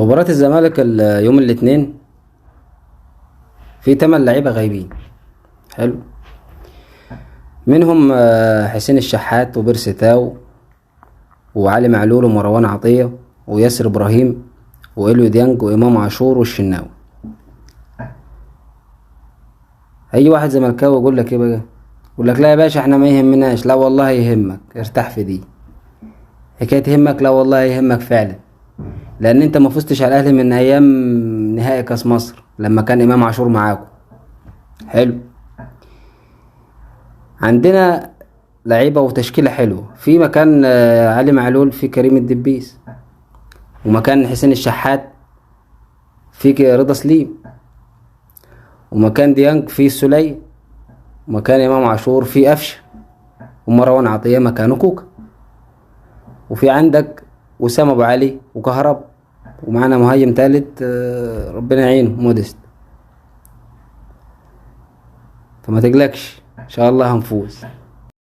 مباراة الزمالك يوم الاثنين في 8 لعيبة غايبين. حلو. منهم حسين الشحات وبيرسي تاو وعلي معلول ومروان عطية وياسر ابراهيم واليو ديانج وامام عاشور والشناوي. اي واحد زملكاوي يقول لك ايه بقى؟ يقول لك لا يا باشا احنا ما يهمناش. لا والله يهمك، ارتاح في دي حكاية يهمك. لا والله يهمك فعلا، لان انت ما فزتش على الاهلي من ايام نهائي كاس مصر لما كان امام عاشور معاكم. حلو. عندنا لعيبة وتشكيلة حلوة في مكان علي معلول، في كريم الدبيس، ومكان حسين الشحات في رضا سليم، ومكان ديانج في سلي، ومكان امام عاشور في قفشه، ومروان عطية مكانه كوكا، وفي عندك وسام ابو علي وكهرب، ومعنا مهاجم تالت ربنا يعينه مودست. فما تقلقش ان شاء الله هنفوز.